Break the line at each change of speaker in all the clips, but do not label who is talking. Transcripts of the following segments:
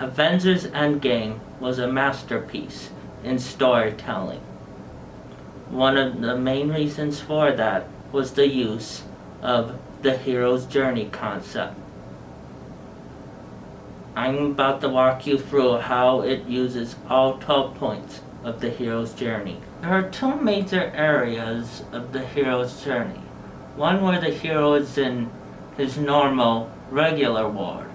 Avengers Endgame was a masterpiece in storytelling. One of the main reasons for that was the use of the hero's journey concept. I'm about to walk you through how it uses all 12 points of the hero's journey. There are two major areas of the hero's journey. One where the hero is in his normal, regular ward.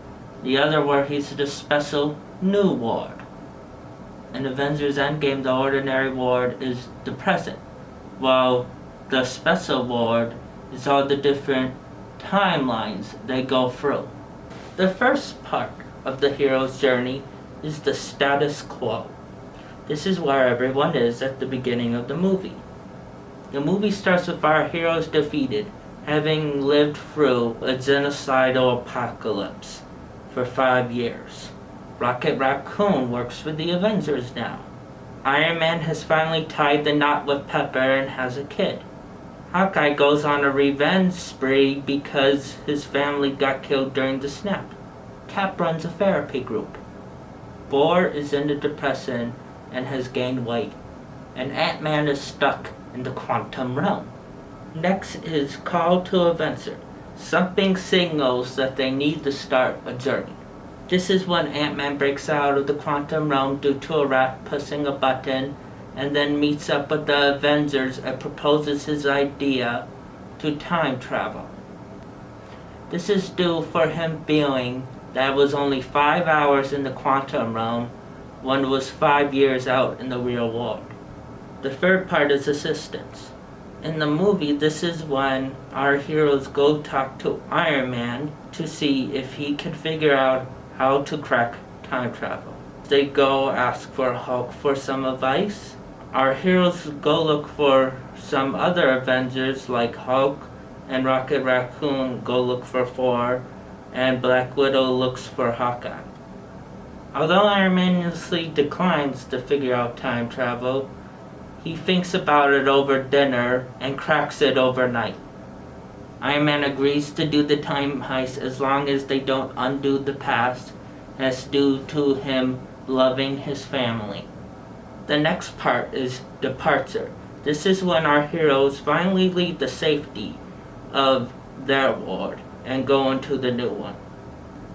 The other where he's in a special, new ward. In Avengers Endgame, the ordinary ward is the present, while the special ward is all the different timelines they go through. The first part of the hero's journey is the status quo. This is where everyone is at the beginning of the movie. The movie starts with our heroes defeated, having lived through a genocidal apocalypse for 5 years. Rocket Raccoon works for the Avengers now. Iron Man has finally tied the knot with Pepper and has a kid. Hawkeye goes on a revenge spree because his family got killed during the snap. Cap runs a therapy group. Thor is in the depression and has gained weight. And Ant-Man is stuck in the quantum realm. Next is Call to Adventure. Something signals that they need to start a journey. This is when Ant-Man breaks out of the quantum realm due to a rat pushing a button, and then meets up with the Avengers and proposes his idea to time travel. This is due for him feeling that it was only 5 hours in the quantum realm when it was 5 years out in the real world. The third part is assistance. In the movie, this is when our heroes go talk to Iron Man to see if he can figure out how to crack time travel. They go ask for Hulk for some advice. Our heroes go look for some other Avengers like Hulk, and Rocket Raccoon go look for Thor, and Black Widow looks for Hawkeye. Although Iron Man initially declines to figure out time travel, he thinks about it over dinner and cracks it overnight. Iron Man agrees to do the time heist as long as they don't undo the past, as due to him loving his family. The next part is departure. This is when our heroes finally leave the safety of their ward and go into the new one.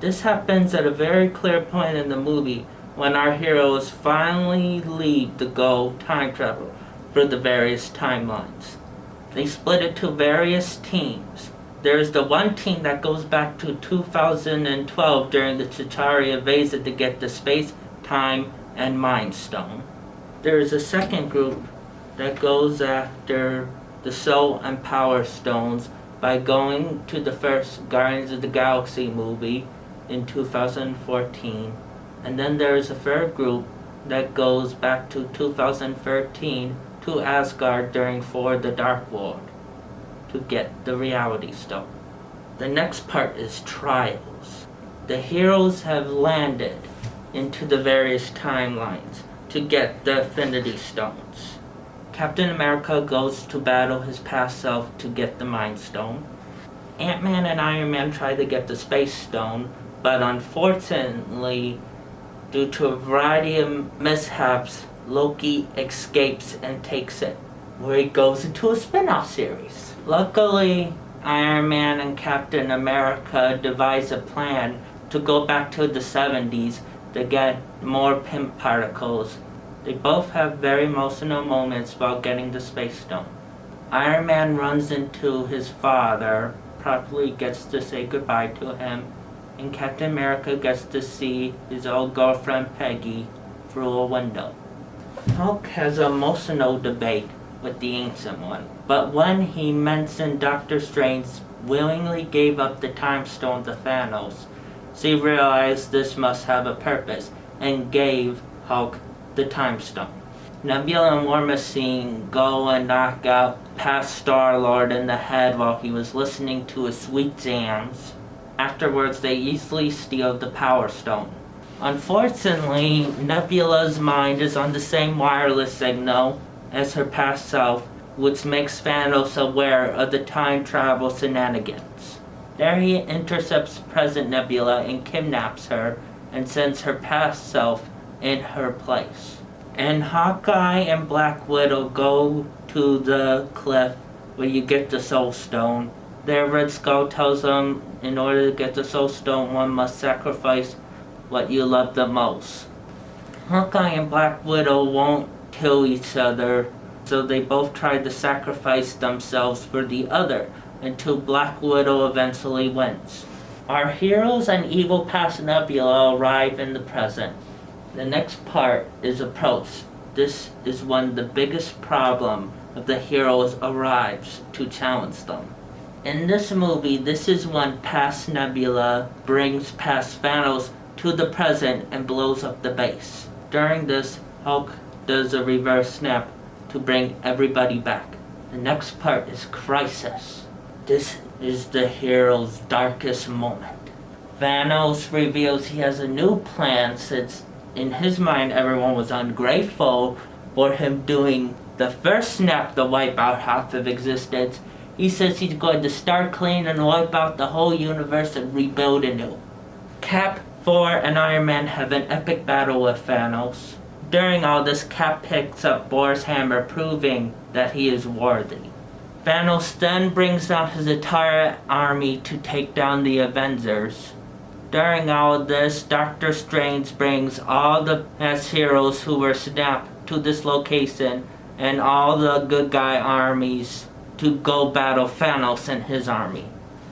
This happens at a very clear point in the movie when our heroes finally leave to go time travel for the various timelines. They split into various teams. There's the one team that goes back to 2012 during the Chitauri invasion to get the space, time, and mind stone. There's a second group that goes after the soul and power stones by going to the first Guardians of the Galaxy movie in 2014. And then there's a third group that goes back to 2013 to Asgard during Thor the Dark World to get the Reality Stone. The next part is trials. The heroes have landed into the various timelines to get the Infinity Stones. Captain America goes to battle his past self to get the Mind Stone. Ant-Man and Iron Man try to get the Space Stone, but unfortunately, due to a variety of mishaps, Loki escapes and takes it, where he goes into a spin-off series. Luckily, Iron Man and Captain America devise a plan to go back to the 70s to get more pimp particles. They both have very emotional moments while getting the Space Stone. Iron Man runs into his father, properly gets to say goodbye to him, and Captain America gets to see his old girlfriend Peggy through a window. Hulk has an emotional debate with the Ancient One, but when he mentioned Doctor Strange willingly gave up the Time Stone to Thanos, she realized this must have a purpose and gave Hulk the Time Stone. Nebula and War Machine go and knock out past Star-Lord in the head while he was listening to his sweet jams. Afterwards, they easily steal the Power Stone. Unfortunately, Nebula's mind is on the same wireless signal as her past self, which makes Thanos aware of the time travel shenanigans. There he intercepts present Nebula and kidnaps her and sends her past self in her place. And Hawkeye and Black Widow go to the cliff where you get the Soul Stone. There Red Skull tells them in order to get the Soul Stone, one must sacrifice what you love the most. Hawkeye and Black Widow won't kill each other, so they both try to sacrifice themselves for the other until Black Widow eventually wins. Our heroes and evil past Nebula arrive in the present. The next part is approach. This is when the biggest problem of the heroes arrives to challenge them. In this movie, this is when past Nebula brings past Thanos to the present and blows up the base. During this, Hulk does a reverse snap to bring everybody back. The next part is Crisis. This is the hero's darkest moment. Thanos reveals he has a new plan since in his mind everyone was ungrateful for him doing the first snap to wipe out half of existence. He says he's going to start clean and wipe out the whole universe and rebuild anew. Cap, Thor, and Iron Man have an epic battle with Thanos. During all this, Cap picks up Thor's hammer, proving that he is worthy. Thanos then brings out his entire army to take down the Avengers. During all of this, Doctor Strange brings all the past heroes who were snapped to this location and all the good guy armies to go battle Thanos and his army.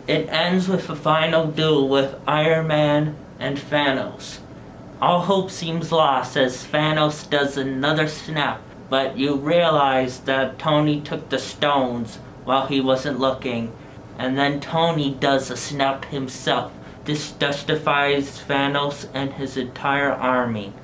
It ends with a final duel with Iron Man and Thanos. All hope seems lost as Thanos does another snap, but you realize that Tony took the stones while he wasn't looking, and then Tony does a snap himself. This justifies Thanos and his entire army.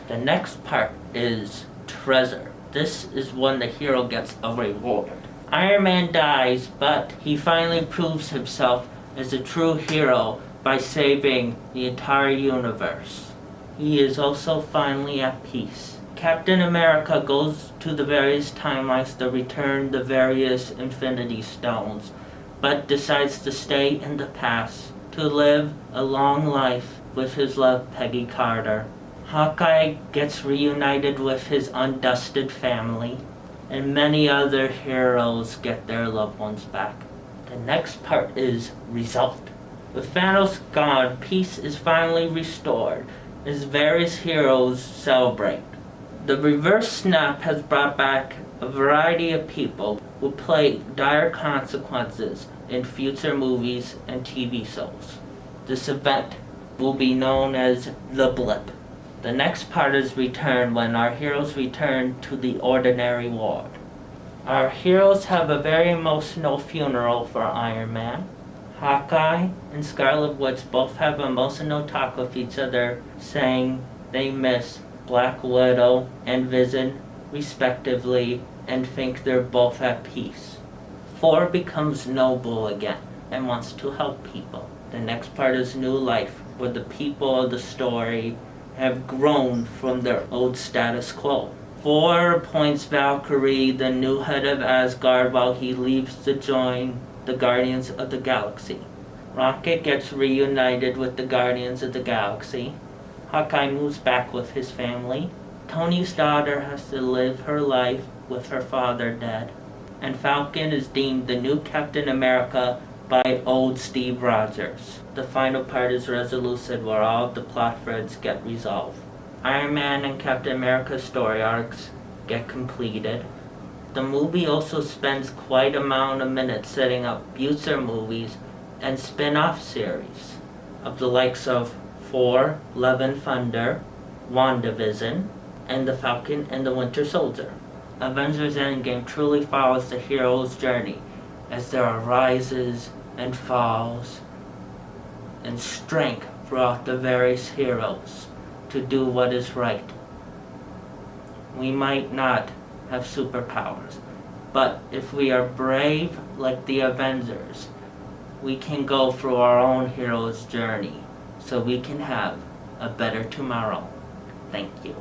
The next part is Treasure. This is when the hero gets a reward. Iron Man dies, but he finally proves himself as a true hero by saving the entire universe. He is also finally at peace. Captain America goes to the various timelines to return the various Infinity Stones, but decides to stay in the past to live a long life with his love Peggy Carter. Hawkeye gets reunited with his undusted family, and many other heroes get their loved ones back. The next part is Result. With Thanos gone, peace is finally restored as various heroes celebrate. The reverse snap has brought back a variety of people who play dire consequences in future movies and TV shows. This event will be known as the Blip. The next part is Return, when our heroes return to the ordinary world. Our heroes have a very emotional funeral for Iron Man. Hawkeye and Scarlet Witch both have emotional talk with each other, saying they miss Black Widow and Vision respectively and think they're both at peace. Thor becomes noble again and wants to help people. The next part is New Life, where the people of the story have grown from their old status quo. Thor appoints Valkyrie the new head of Asgard while he leaves to join the Guardians of the Galaxy. Rocket gets reunited with the Guardians of the Galaxy. Hawkeye moves back with his family. Tony's daughter has to live her life with her father dead. And Falcon is deemed the new Captain America by old Steve Rogers. The final part is Resolution, where all of the plot threads get resolved. Iron Man and Captain America's story arcs get completed. The movie also spends quite an amount of minutes setting up future movies and spin-off series of the likes of Thor, Love and Thunder, WandaVision, and The Falcon and the Winter Soldier. Avengers Endgame truly follows the hero's journey as there are rises and falls and strength throughout the various heroes to do what is right. We might not have superpowers, but if we are brave like the Avengers, we can go through our own hero's journey so we can have a better tomorrow. Thank you.